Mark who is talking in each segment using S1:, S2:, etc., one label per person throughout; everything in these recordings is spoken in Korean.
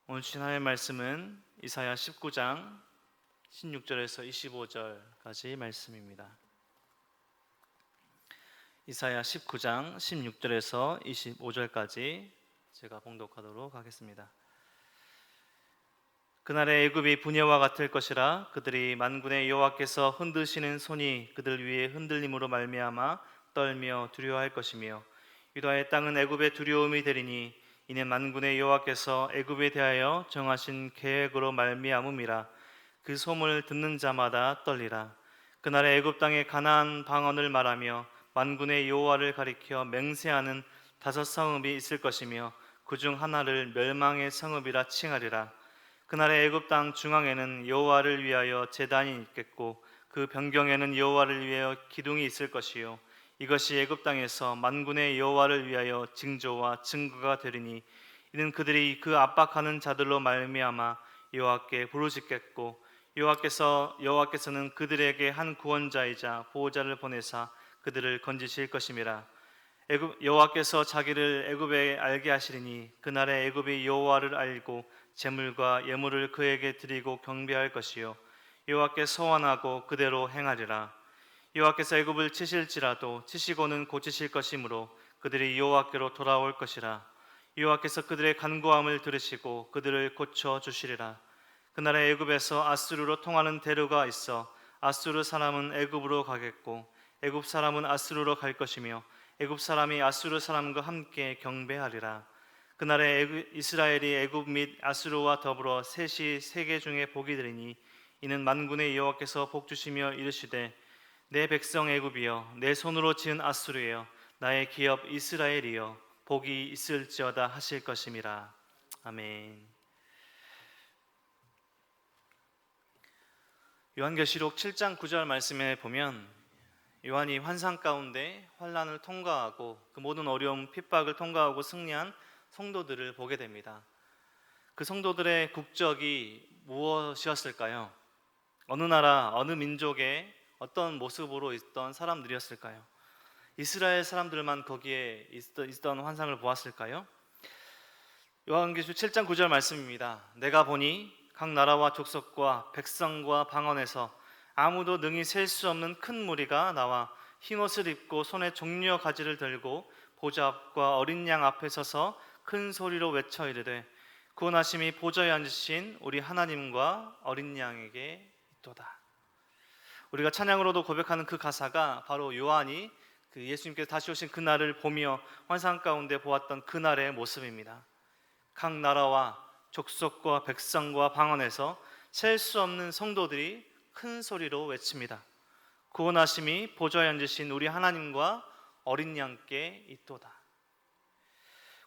S1: 오늘 주신 말씀은 이사야 19장 16절에서 25절까지 말씀입니다. 이사야 19장 16절에서 25절까지 제가 봉독하도록 하겠습니다. 그날의 애굽이 분야와 같을 것이라. 그들이 만군의 여호와께서 흔드시는 손이 그들 위에 흔들림으로 말미암아 떨며 두려워할 것이며, 유다의 땅은 애굽의 두려움이 되리니 이는 만군의 여호와께서 애굽에 대하여 정하신 계획으로 말미암음이라. 그 소문을 듣는 자마다 떨리라. 그날의 애굽 땅에 가나안 방언을 말하며 만군의 여호와를 가리켜 맹세하는 5 성읍이 있을 것이며, 그중 하나를 멸망의 성읍이라 칭하리라. 그날의 애굽 땅 중앙에는 여호와를 위하여 제단이 있겠고, 그 변경에는 여호와를 위하여 기둥이 있을 것이요, 이것이 애굽 땅에서 만군의 여호와를 위하여 징조와 증거가 되리니, 이는 그들이 그 압박하는 자들로 말미암아 여호와께 부르짖겠고, 여호와께서는 그들에게 한 구원자이자 보호자를 보내사 그들을 건지실 것임이라. 여호와께서 자기를 애굽에 알게 하시리니, 그날에 애굽이 여호와를 알고 제물과 예물을 그에게 드리고 경배할 것이요, 여호와께 소원하고 그대로 행하리라. 여호와께서 애굽을 치실지라도 치시고는 고치실 것이므로 그들이 여호와께로 돌아올 것이라. 여호와께서 그들의 간구함을 들으시고 그들을 고쳐 주시리라. 그날에 애굽에서 아수르로 통하는 대로가 있어 아수르 사람은 애굽으로 가겠고, 애굽 사람은 아수르로 갈 것이며, 애굽 사람이 아수르 사람과 함께 경배하리라. 그날에 이스라엘이 애굽 및 아수르와 더불어 셋이 세계 중에 복이 되리니, 이는 만군의 여호와께서 복 주시며 이르시되, 내 백성 애굽이여, 내 손으로 지은 아수르여, 나의 기업 이스라엘이여, 복이 있을지어다 하실 것임이라. 아멘. 요한계시록 7장 9절 말씀에 보면, 요한이 환상 가운데 환난을 통과하고 그 모든 어려움 핍박을 통과하고 승리한 성도들을 보게 됩니다. 그 성도들의 국적이 무엇이었을까요? 어느 나라, 어느 민족의 어떤 모습으로 있던 사람들이었을까요? 이스라엘 사람들만 거기에 있던 환상을 보았을까요? 요한계시록 7장 9절 말씀입니다. 내가 보니 각 나라와 족속과 백성과 방언에서 아무도 능히 셀 수 없는 큰 무리가 나와 흰옷을 입고 손에 종려 가지를 들고 보좌 앞과 어린 양 앞에 서서 큰 소리로 외쳐 이르되, 구원하심이 보좌에 앉으신 우리 하나님과 어린 양에게 있도다. 우리가 찬양으로도 고백하는 그 가사가 바로 요한이 예수님께서 다시 오신 그날을 보며 환상 가운데 보았던 그날의 모습입니다. 각 나라와 족속과 백성과 방언에서 셀 수 없는 성도들이 큰 소리로 외칩니다. 구원하심이 보좌에 앉으신 우리 하나님과 어린 양께 있도다.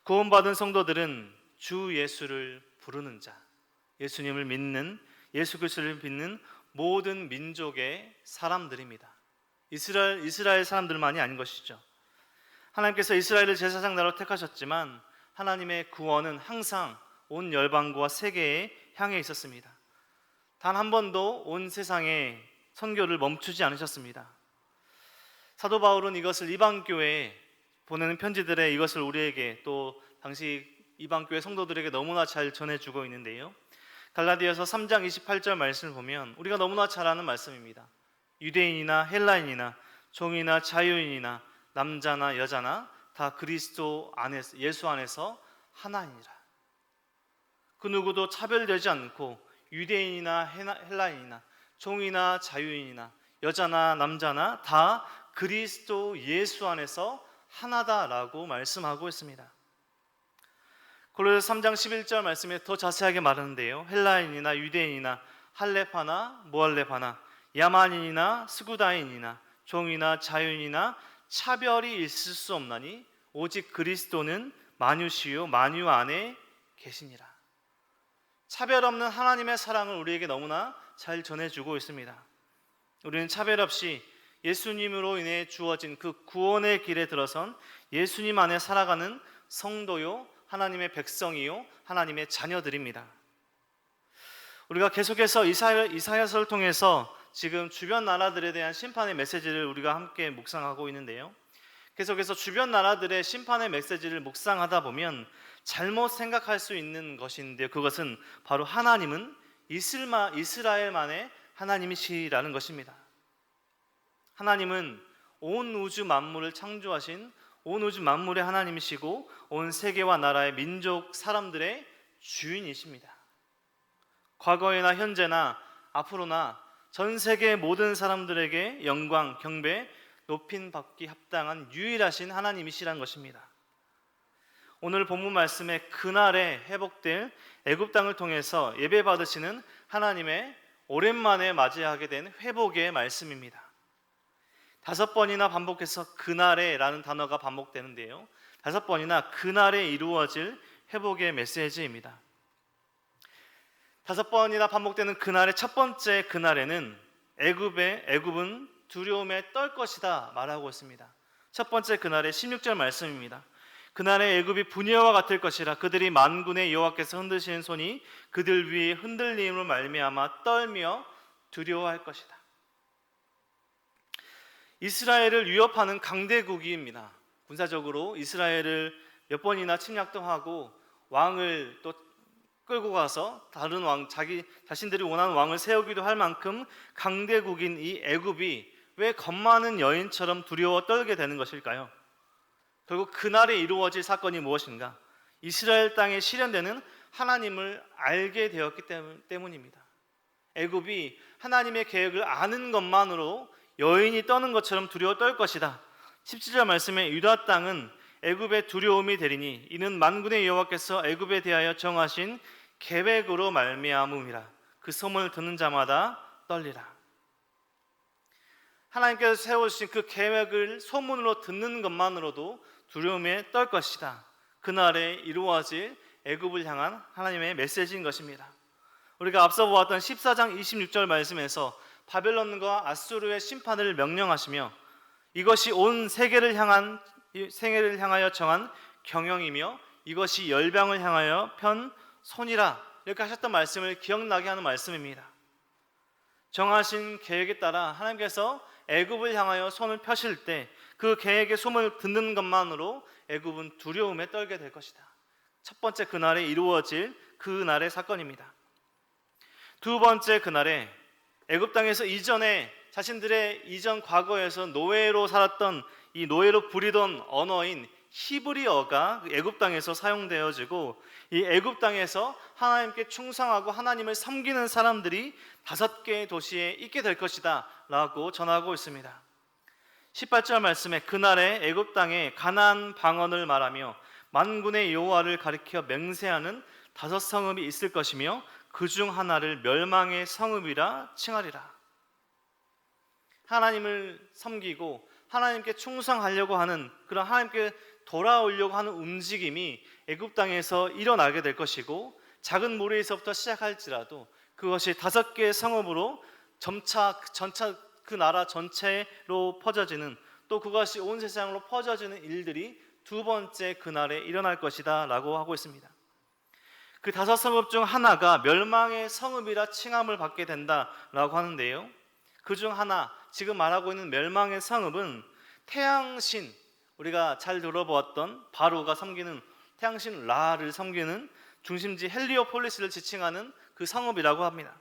S1: 구원받은 성도들은 주 예수를 부르는 자, 예수님을 믿는, 예수 그리스도를 믿는 모든 민족의 사람들입니다. 이스라엘 사람들만이 아닌 것이죠. 하나님께서 이스라엘을 제사장 나라로 택하셨지만 하나님의 구원은 항상 온 열방과 세계에 향해 있었습니다. 단 한 번도 온 세상에 선교를 멈추지 않으셨습니다. 사도 바울은 이것을 이방교회에 보내는 편지들에 이것을 우리에게, 또 당시 이방교회 성도들에게 너무나 잘 전해주고 있는데요, 갈라디아서 3장 28절 말씀을 보면 우리가 너무나 잘 아는 말씀입니다. 유대인이나 헬라인이나 종이나 자유인이나 남자나 여자나 다 그리스도 안에서, 예수 안에서 하나이니라. 그 누구도 차별되지 않고 유대인이나 헬라인이나 종이나 자유인이나 여자나 남자나 다 그리스도 예수 안에서 하나다라고 말씀하고 있습니다. 고린도서 3장 11절 말씀에 더 자세하게 말하는데요, 헬라인이나 유대인이나 할레파나 모할레파나 야만인이나 스구다인이나 종이나 자유인이나 차별이 있을 수 없나니 오직 그리스도는 만유시요 만유 안에 계시니라. 차별 없는 하나님의 사랑을 우리에게 너무나 잘 전해주고 있습니다. 우리는 차별 없이 예수님으로 인해 주어진 그 구원의 길에 들어선 예수님 안에 살아가는 성도요, 하나님의 백성이요, 하나님의 자녀들입니다. 우리가 계속해서 이사야서를 통해서 지금 주변 나라들에 대한 심판의 메시지를 우리가 함께 묵상하고 있는데요, 계속해서 주변 나라들의 심판의 메시지를 묵상하다 보면 잘못 생각할 수 있는 것인데요. 그것은 바로 하나님은 이스라엘만의 하나님이시라는 것입니다. 하나님은 온 우주 만물을 창조하신 온 우주 만물의 하나님이시고 온 세계와 나라의 민족 사람들의 주인이십니다. 과거에나 현재나 앞으로나 전 세계 모든 사람들에게 영광, 경배, 높임 받기 합당한 유일하신 하나님이시라는 것입니다. 오늘 본문 말씀에 그날에 회복될 애굽 땅을 통해서 예배 받으시는 하나님의 오랜만에 맞이하게 된 회복의 말씀입니다. 5번이나 반복해서 그날에라는 단어가 반복되는데요, 5번이나 그날에 이루어질 회복의 메시지입니다. 5번이나 반복되는 그날의 첫 번째 그날에는 애굽은 두려움에 떨 것이다 말하고 있습니다. 첫 번째 그날의 16절 말씀입니다. 그날에 애굽이 분야와 같을 것이라. 그들이 만군의 여호와께서 흔드시는 손이 그들 위에 흔들림으로 말미암아 떨며 두려워할 것이다. 이스라엘을 위협하는 강대국입니다. 군사적으로 이스라엘을 몇 번이나 침략도 하고 왕을 또 끌고 가서 다른 왕, 자신들이 원하는 왕을 세우기도 할 만큼 강대국인 이 애굽이 왜 겁 많은 여인처럼 두려워 떨게 되는 것일까요? 결국 그날에 이루어질 사건이 무엇인가? 이스라엘 땅에 실현되는 하나님을 알게 되었기 때문입니다. 애굽이 하나님의 계획을 아는 것만으로 여인이 떠는 것처럼 두려워 떨 것이다. 17절 말씀에 유다 땅은 애굽의 두려움이 되리니 이는 만군의 여호와께서 애굽에 대하여 정하신 계획으로 말미암음이라. 그 소문을 듣는 자마다 떨리라. 하나님께서 세우신 그 계획을 소문으로 듣는 것만으로도 두려움에 떨 것이다. 그날에 이루어질 애굽을 향한 하나님의 메시지인 것입니다. 우리가 앞서 보았던 14장 26절 말씀에서 바벨론과 아수르의 심판을 명령하시며 이것이 온 세계를 향하여 정한 경영이며 이것이 열방을 향하여 편 손이라, 이렇게 하셨던 말씀을 기억나게 하는 말씀입니다. 정하신 계획에 따라 하나님께서 애굽을 향하여 손을 펴실 때 그 계획의 소문을 듣는 것만으로 애굽은 두려움에 떨게 될 것이다. 첫 번째 그날에 이루어질 그날의 사건입니다. 두 번째 그날에 애굽 땅에서 이전에 자신들의 이전 과거에서 노예로 살았던 이 노예로 부리던 언어인 히브리어가 애굽 땅에서 사용되어지고 이 애굽 땅에서 하나님께 충성하고 하나님을 섬기는 사람들이 5개의 도시에 있게 될 것이다 라고 전하고 있습니다. 18절 말씀에 그날에 애굽 땅에 가나안 방언을 말하며 만군의 여호와를 가리켜 맹세하는 5성읍이 있을 것이며 그중 하나를 멸망의 성읍이라 칭하리라. 하나님을 섬기고 하나님께 충성하려고 하는, 그런 하나님께 돌아오려고 하는 움직임이 애굽 땅에서 일어나게 될 것이고, 작은 무리에서부터 시작할지라도 그것이 5개의 성읍으로 점차 그 나라 전체로 퍼져지는, 또 그것이 온 세상으로 퍼져지는 일들이 두 번째 그날에 일어날 것이다 라고 하고 있습니다. 그 5성읍 중 하나가 멸망의 성읍이라 칭함을 받게 된다라고 하는데요, 그 중 하나, 지금 말하고 있는 멸망의 성읍은 태양신, 우리가 잘 들어보았던 바로가 섬기는 태양신 라를 섬기는 중심지 헬리오폴리스를 지칭하는 그 성읍이라고 합니다.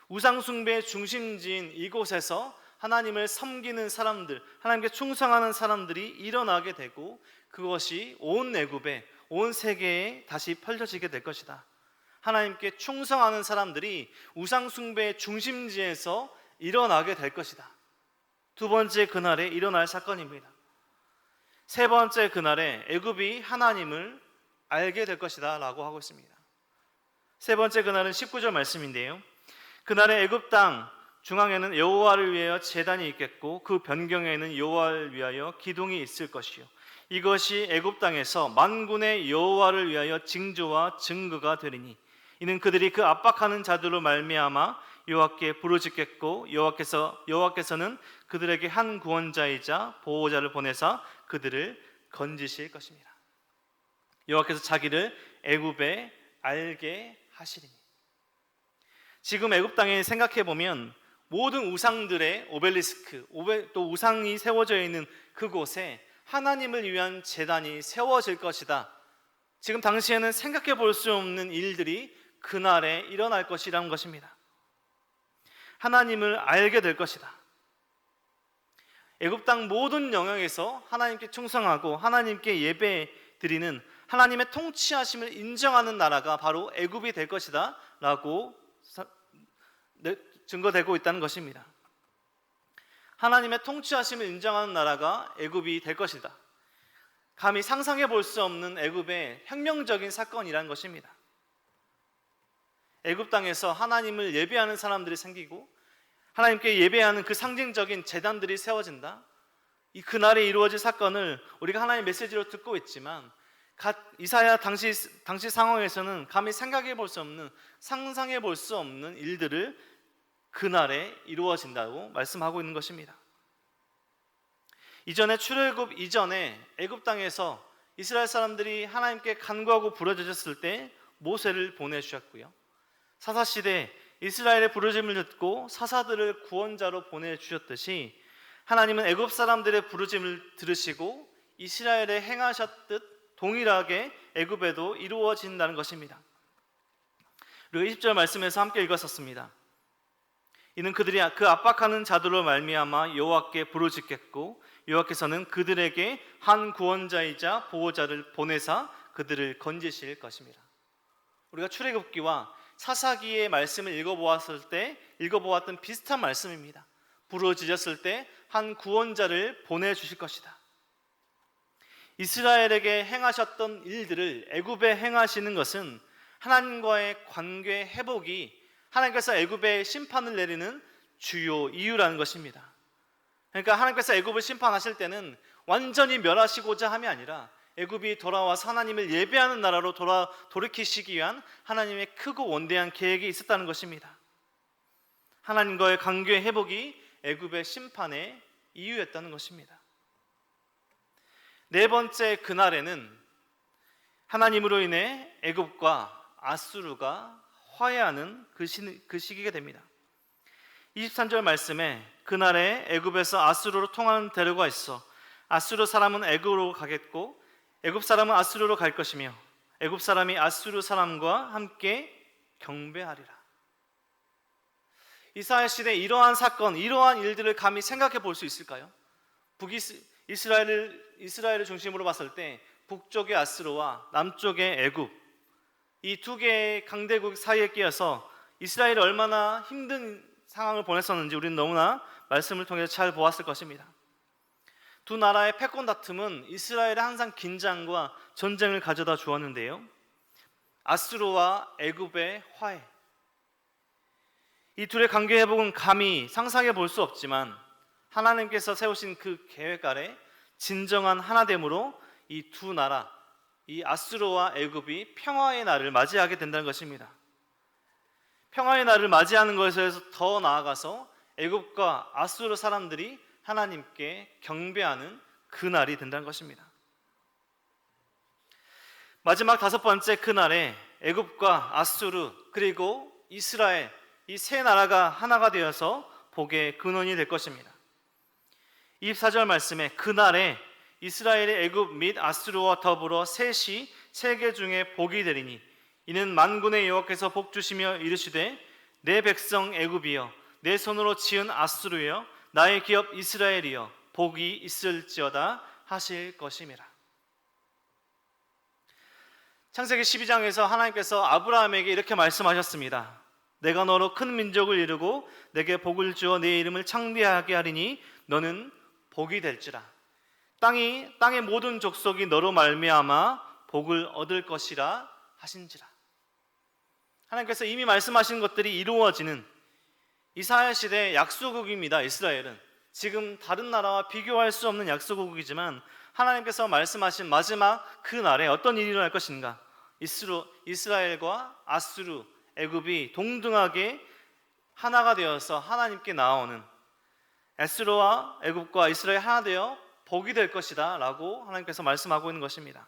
S1: 우상숭배의 중심지인 이곳에서 하나님을 섬기는 사람들, 하나님께 충성하는 사람들이 일어나게 되고 그것이 온 애굽에, 온 세계에 다시 펼쳐지게 될 것이다. 하나님께 충성하는 사람들이 우상숭배의 중심지에서 일어나게 될 것이다. 두 번째 그날에 일어날 사건입니다. 세 번째 그날에 애굽이 하나님을 알게 될 것이다 라고 하고 있습니다. 세 번째 그날은 19절 말씀인데요, 그날에 애굽 땅 중앙에는 여호와를 위하여 제단이 있겠고 그 변경에는 여호와를 위하여 기둥이 있을 것이요 이것이 애굽 땅에서 만군의 여호와를 위하여 징조와 증거가 되리니 이는 그들이 그 압박하는 자들로 말미암아 여호와께 부르짖겠고 여호와께서는 그들에게 한 구원자이자 보호자를 보내사 그들을 건지실 것입니다. 여호와께서 자기를 애굽에 알게 하시리니. 지금 애굽 땅에 생각해 보면 모든 우상들의 오벨리스크, 또 우상이 세워져 있는 그곳에 하나님을 위한 제단이 세워질 것이다 지금 당시에는 생각해 볼 수 없는 일들이 그날에 일어날 것이라는 것입니다. 하나님을 알게 될 것이다. 애굽 땅 모든 영역에서 하나님께 충성하고 하나님께 예배 드리는 하나님의 통치하심을 인정하는 나라가 바로 애굽이 될 것이다 라고 증거되고 있다는 것입니다. 하나님의 통치하심을 인정하는 나라가 애굽이 될 것이다. 감히 상상해 볼 수 없는 애굽의 혁명적인 사건이라는 것입니다. 애굽 땅에서 하나님을 예배하는 사람들이 생기고 하나님께 예배하는 그 상징적인 제단들이 세워진다. 이 그날에 이루어질 사건을 우리가 하나님의 메시지로 듣고 있지만 이사야 당시 상황에서는 감히 생각해 볼 수 없는, 상상해 볼 수 없는 일들을 그날에 이루어진다고 말씀하고 있는 것입니다. 이전에 출애굽 이전에 애굽 땅에서 이스라엘 사람들이 하나님께 간구하고 부르짖었을 때 모세를 보내주셨고요. 사사시대 이스라엘의 부르짖음을 듣고 사사들을 구원자로 보내주셨듯이 하나님은 애굽 사람들의 부르짖음을 들으시고 이스라엘에 행하셨듯 동일하게 애굽에도 이루어진다는 것입니다. 그리고 20절 말씀에서 함께 읽었었습니다. 이는 그들이 그 압박하는 자들로 말미암아 여호와께 부르짖겠고 여호와께서는 그들에게 한 구원자이자 보호자를 보내사 그들을 건지실 것입니다. 우리가 출애굽기와 사사기의 말씀을 읽어보았던 비슷한 말씀입니다. 부르짖었을 때 한 구원자를 보내주실 것이다. 이스라엘에게 행하셨던 일들을 애굽에 행하시는 것은 하나님과의 관계 회복이 하나님께서 애굽에 심판을 내리는 주요 이유라는 것입니다. 그러니까 하나님께서 애굽을 심판하실 때는 완전히 멸하시고자 함이 아니라 애굽이 돌아와서 하나님을 예배하는 나라로 돌이키시기 위한 하나님의 크고 원대한 계획이 있었다는 것입니다. 하나님과의 관계 회복이 애굽의 심판의 이유였다는 것입니다. 네 번째 그날에는 하나님으로 인해 애굽과 아수르가 화해하는 그 시기가 됩니다. 23절 말씀에 그날에 애굽에서 아수르로 통하는 대로가 있어 아수르 사람은 애굽으로 가겠고 애굽 사람은 아수르로 갈 것이며 애굽 사람이 아수르 사람과 함께 경배하리라. 이사야 시대 이러한 사건, 이러한 일들을 감히 생각해 볼 수 있을까요? 이스라엘을 중심으로 봤을 때 북쪽의 아수르와 남쪽의 애굽, 이 두 개의 강대국 사이에 끼어서 이스라엘이 얼마나 힘든 상황을 보냈었는지 우리는 너무나 말씀을 통해서 잘 보았을 것입니다. 두 나라의 패권 다툼은 이스라엘에 항상 긴장과 전쟁을 가져다 주었는데요. 아수르와 애굽의 화해, 이 둘의 관계 회복은 감히 상상해 볼 수 없지만 하나님께서 세우신 그 계획 아래 진정한 하나됨으로 이 두 나라, 이 아수르와 애굽이 평화의 날을 맞이하게 된다는 것입니다. 평화의 날을 맞이하는 것에서 더 나아가서 애굽과 아수르 사람들이 하나님께 경배하는 그 날이 된다는 것입니다. 마지막 다섯 번째 그날에 애굽과 아수르 그리고 이스라엘, 이 세 나라가 하나가 되어서 복의 근원이 될 것입니다. 24절 말씀에 그날에 이스라엘의 애굽 및 아수르와 더불어 셋이 세계 중에 복이 되리니 이는 만군의 여호와께서 복 주시며 이르시되 내 백성 애굽이여 내 손으로 지은 아수르여 나의 기업 이스라엘이여 복이 있을지어다 하실 것임이라. 창세기 12장에서 하나님께서 아브라함에게 이렇게 말씀하셨습니다. 내가 너로 큰 민족을 이루고 내게 복을 주어 내 이름을 창대하게 하리니 너는 복이 될지라. 땅의 모든 족속이 너로 말미암아 복을 얻을 것이라 하신지라. 하나님께서 이미 말씀하신 것들이 이루어지는 이사야 시대의 약소국입니다. 이스라엘은 지금 다른 나라와 비교할 수 없는 약소국이지만 하나님께서 말씀하신 마지막 그 날에 어떤 일이 일어날 것인가? 이스라엘과 아수르, 애굽이 동등하게 하나가 되어서 하나님께 나아오는, 아수르와 애굽과 이스라엘 하나 되어 복이 될 것이다 라고 하나님께서 말씀하고 있는 것입니다.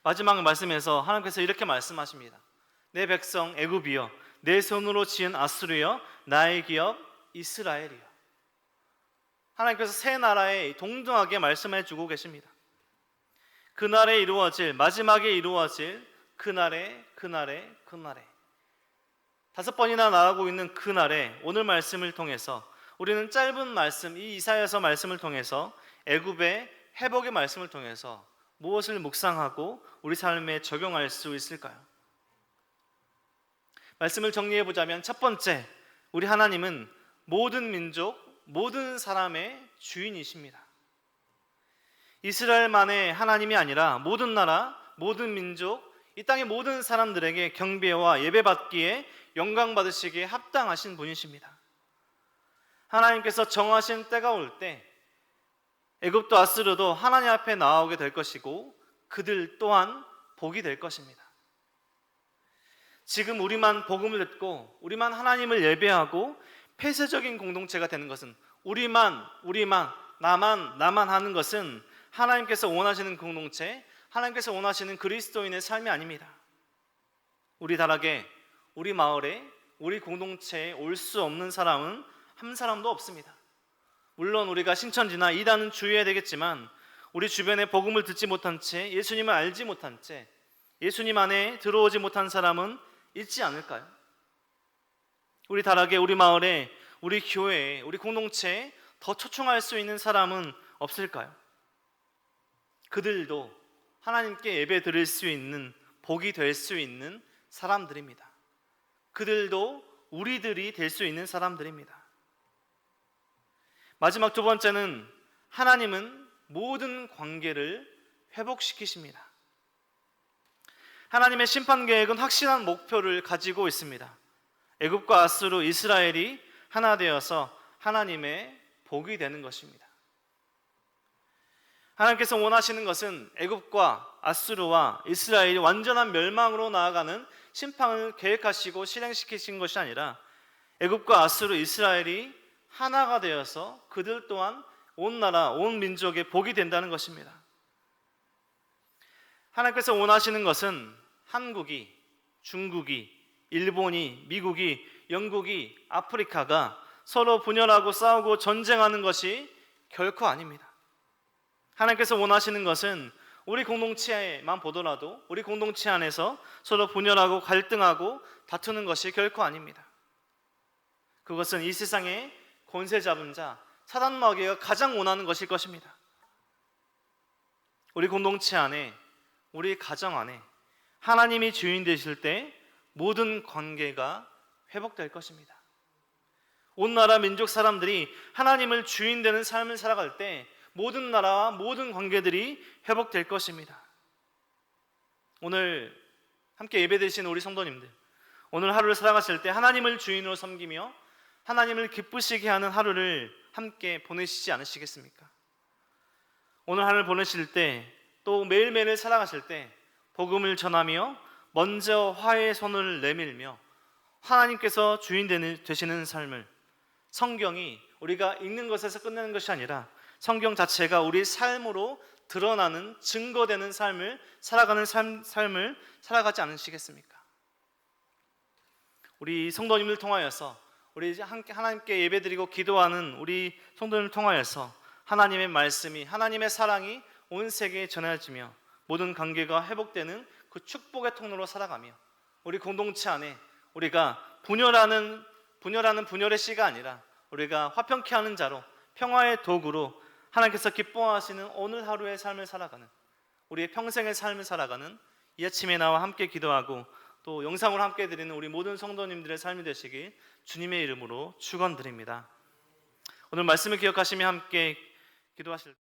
S1: 마지막 말씀에서 하나님께서 이렇게 말씀하십니다. 내 백성 애굽이여 내 손으로 지은 아수르여 나의 기업 이스라엘이여. 하나님께서 세 나라에 동등하게 말씀해 주고 계십니다. 그날에 이루어질, 마지막에 이루어질 그날에 5번이나 나가고 있는 그날에 오늘 말씀을 통해서 우리는 짧은 말씀, 이 이사야서 말씀을 통해서 애굽의 회복의 말씀을 통해서 무엇을 묵상하고 우리 삶에 적용할 수 있을까요? 말씀을 정리해 보자면 첫 번째, 우리 하나님은 모든 민족, 모든 사람의 주인이십니다. 이스라엘만의 하나님이 아니라 모든 나라, 모든 민족, 이 땅의 모든 사람들에게 경배와 예배받기에 영광 받으시기에 합당하신 분이십니다. 하나님께서 정하신 때가 올 때 애굽도 아수르도 하나님 앞에 나오게 될 것이고 그들 또한 복이 될 것입니다. 지금 우리만 복음을 듣고 우리만 하나님을 예배하고 폐쇄적인 공동체가 되는 것은 우리만 나만 하는 것은 하나님께서 원하시는 공동체, 하나님께서 원하시는 그리스도인의 삶이 아닙니다. 우리 다락에, 우리 마을에, 우리 공동체에 올 수 없는 사람은 한 사람도 없습니다. 물론 우리가 신천지나 이단은 주의해야 되겠지만 우리 주변에 복음을 듣지 못한 채, 예수님을 알지 못한 채, 예수님 안에 들어오지 못한 사람은 있지 않을까요? 우리 다락에, 우리 마을에, 우리 교회에, 우리 공동체에 더 초청할 수 있는 사람은 없을까요? 그들도 하나님께 예배 드릴 수 있는, 복이 될 수 있는 사람들입니다. 그들도 우리들이 될 수 있는 사람들입니다. 마지막 두 번째는 하나님은 모든 관계를 회복시키십니다. 하나님의 심판 계획은 확실한 목표를 가지고 있습니다. 애굽과 아수르, 이스라엘이 하나 되어서 하나님의 복이 되는 것입니다. 하나님께서 원하시는 것은 애굽과 아수르와 이스라엘이 완전한 멸망으로 나아가는 심판을 계획하시고 실행시키신 것이 아니라 애굽과 아수르, 이스라엘이 하나가 되어서 그들 또한 온 나라, 온 민족의 복이 된다는 것입니다. 하나님께서 원하시는 것은 한국이, 중국이, 일본이, 미국이, 영국이, 아프리카가 서로 분열하고 싸우고 전쟁하는 것이 결코 아닙니다. 하나님께서 원하시는 것은 우리 공동체만 보더라도 우리 공동체 안에서 서로 분열하고 갈등하고 다투는 것이 결코 아닙니다. 그것은 이 세상의 권세 잡은 자, 사단 마귀가 가장 원하는 것일 것입니다. 우리 공동체 안에, 우리 가정 안에 하나님이 주인 되실 때 모든 관계가 회복될 것입니다. 온 나라 민족 사람들이 하나님을 주인 되는 삶을 살아갈 때 모든 나라와 모든 관계들이 회복될 것입니다. 오늘 함께 예배드리시는 우리 성도님들, 오늘 하루를 살아가실 때 하나님을 주인으로 섬기며 하나님을 기쁘시게 하는 하루를 함께 보내시지 않으시겠습니까? 오늘 하루를 보내실 때, 또 매일매일 살아가실 때 복음을 전하며 먼저 화해의 손을 내밀며 하나님께서 주인 되시는 삶을, 성경이 우리가 읽는 것에서 끝내는 것이 아니라 성경 자체가 우리 삶으로 드러나는, 증거되는 삶을 살아가는 삶을 살아가지 않으시겠습니까? 우리 성도님을 통하여서, 우리 하나님께 예배드리고 기도하는 우리 성도님을 통하여서 하나님의 말씀이, 하나님의 사랑이 온 세계에 전해지며 모든 관계가 회복되는 그 축복의 통로로 살아가며 우리 공동체 안에 우리가 분열하는 분열의 씨가 아니라 우리가 화평케 하는 자로, 평화의 도구로 하나님께서 기뻐하시는 오늘 하루의 삶을 살아가는, 우리의 평생의 삶을 살아가는 이 아침에 나와 함께 기도하고 또 영상으로 함께 드리는 우리 모든 성도님들의 삶이 되시길 주님의 이름으로 축원드립니다. 오늘 말씀을 기억하시며 함께 기도하실